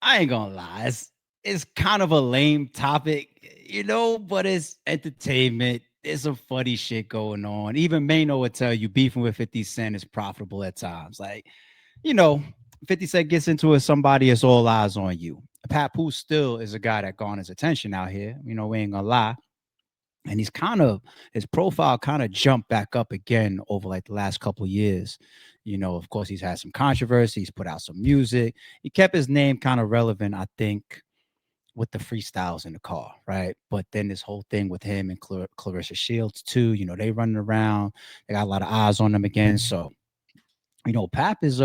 I ain't gonna lie. It's kind of a lame topic, but it's entertainment. There's some funny shit going on. Even Mano would tell you beefing with 50 Cent is profitable at times. Like, you know, 50 Cent gets into it with somebody, it's all eyes on you. Papoose still is a guy that garners attention out here. We ain't gonna lie. And his profile kind of jumped back up again over like the last couple of years. Of course, he's had some controversy. He's put out some music. He kept his name kind of relevant, I think, with the freestyles in the car, right? But then this whole thing with him and Clarissa Shields too, they running around. They got a lot of eyes on them again. So, Pap is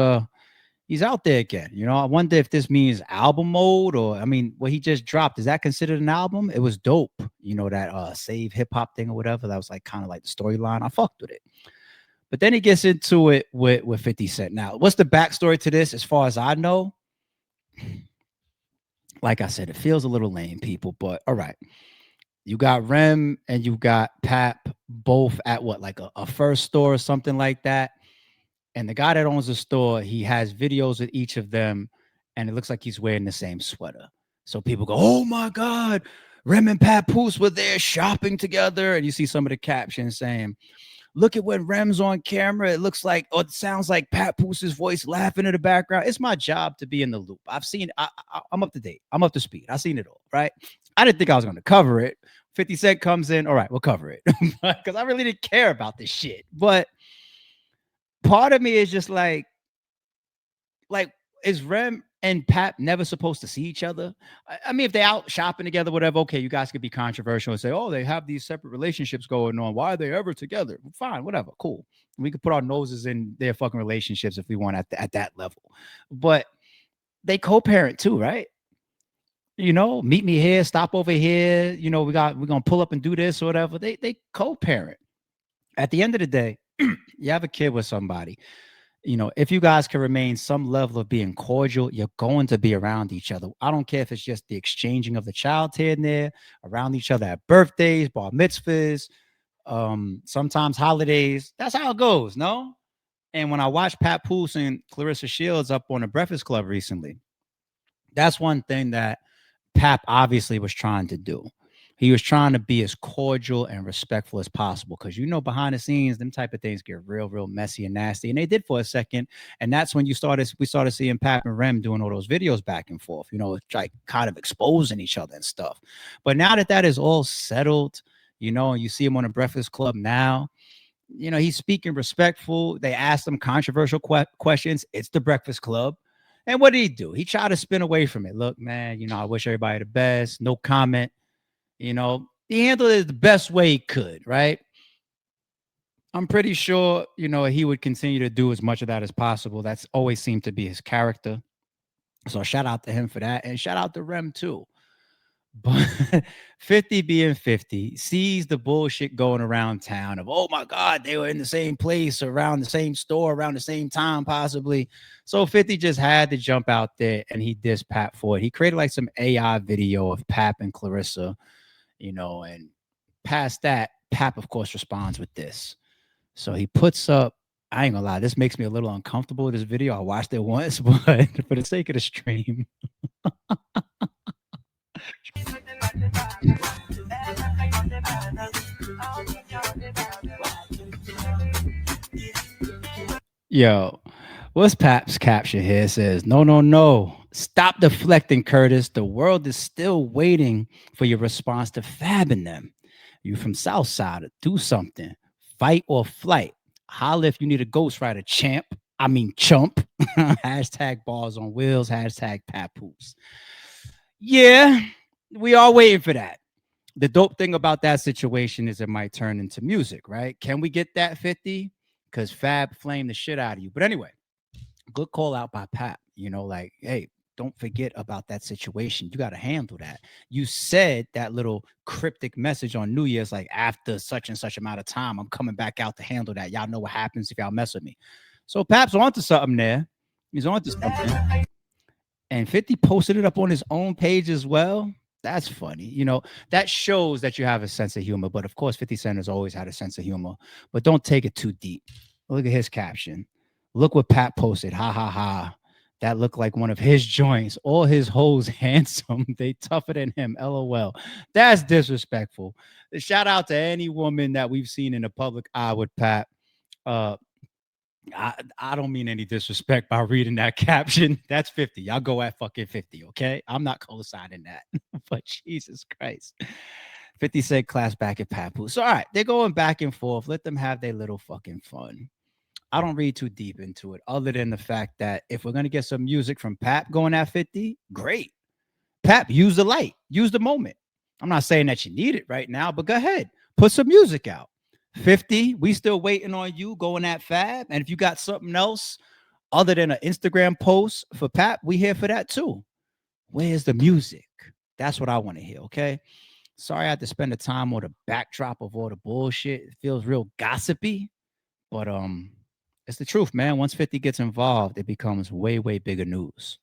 he's out there again. I wonder if this means album mode, or I mean, what he just dropped, is that considered an album? It was dope. That save hip hop thing or whatever. That was like kind of like the storyline. I fucked with it. But then he gets into it with 50 Cent. Now, what's the backstory to this? As far as I know, like I said, it feels a little lame, people, but all right. You got Rem and you got Pap both at what, like a first store or something like that. And the guy that owns the store, he has videos of each of them, and it looks like he's wearing the same sweater. So people go, "Oh my God, Rem and Papoose were there shopping together." And you see some of the captions saying, "Look at when Rem's on camera. It looks like, or it sounds like Papoose's voice laughing in the background." It's my job to be in the loop. I've seen, I'm up to date. I'm up to speed. I've seen it all, right? I didn't think I was going to cover it. 50 Cent comes in. All right, we'll cover it. Because I really didn't care about this shit. But part of me is just like, is Rem and Pap never supposed to see each other? I mean, if they're out shopping together, whatever, okay, you guys could be controversial and say, "Oh, they have these separate relationships going on. Why are they ever together?" Fine, whatever, cool. We could put our noses in their fucking relationships if we want at that level. But they co-parent too, right? Meet me here, stop over here. We're gonna pull up and do this or whatever. They co-parent. At the end of the day, you have a kid with somebody. If you guys can remain some level of being cordial, you're going to be around each other. I don't care if it's just the exchanging of the child here and there, around each other at birthdays, bar mitzvahs, sometimes holidays. That's how it goes, no? And when I watched Papoose and Clarissa Shields up on the Breakfast Club recently, that's one thing that Pap obviously was trying to do. He was trying to be as cordial and respectful as possible, because behind the scenes, them type of things get real messy and nasty, and they did for a second. And that's when we started seeing Pap and Rem doing all those videos back and forth, like kind of exposing each other and stuff. But now that is all settled, and you see him on the Breakfast Club now, he's speaking respectful. They asked him controversial questions. It's the Breakfast Club. And what did he do? He tried to spin away from it. Look, man, I wish everybody the best. No comment. He handled it the best way he could, right? I'm pretty sure, he would continue to do as much of that as possible. That's always seemed to be his character. So shout out to him for that. And shout out to Rem too. But 50 being 50 sees the bullshit going around town of, "Oh my God, they were in the same place, around the same store, around the same time, possibly." So 50 just had to jump out there and he dissed Pap for it. He created like some AI video of Pap and Clarissa, and past that, Pap, of course, responds with this. So he puts up, I ain't gonna lie, this makes me a little uncomfortable with this video. I watched it once, but for the sake of the stream. Yo, what's Pap's caption here? It says, "No, no, no. Stop deflecting, Curtis. The world is still waiting for your response to fabbing them. You from Southside, do something. Fight or flight. Holla if you need a ghostwriter, champ. I mean, chump." Hashtag balls on wheels. Hashtag Papoose. Yeah, we are waiting for that. The dope thing about that situation is it might turn into music, right? Can we get that 50? Because Fab flamed the shit out of you. But anyway, good call out by Pap. Like, hey, don't forget about that situation. You got to handle that. You said that little cryptic message on New Year's, like, after such and such amount of time, I'm coming back out to handle that. Y'all know what happens if y'all mess with me. So Pap's onto something there. He's onto something. And 50 posted it up on his own page as well. That's funny. That shows that you have a sense of humor. But of course, 50 Cent has always had a sense of humor. But don't take it too deep. Look at his caption. Look what Pat posted. Ha ha ha. That looked like one of his joints. All his hoes handsome. They tougher than him. LOL. That's disrespectful. Shout out to any woman that we've seen in the public eye with Pat. Uh, I don't mean any disrespect by reading that caption. That's 50. Y'all go at fucking 50, okay? I'm not co-signing that. But Jesus Christ. 50 said class back at Papoose. So, all right, they're going back and forth. Let them have their little fucking fun. I don't read too deep into it, other than the fact that if we're gonna get some music from Pap going at 50, great. Pap, use the light, use the moment. I'm not saying that you need it right now, but go ahead, put some music out. 50, we still waiting on you going at Fab. And if you got something else other than an Instagram post for Pap, we here for that too. Where's the music? That's what I want to hear, okay? Sorry I had to spend the time on the backdrop of all the bullshit. It feels real gossipy, but it's the truth, man. Once 50 gets involved, it becomes way, way bigger news.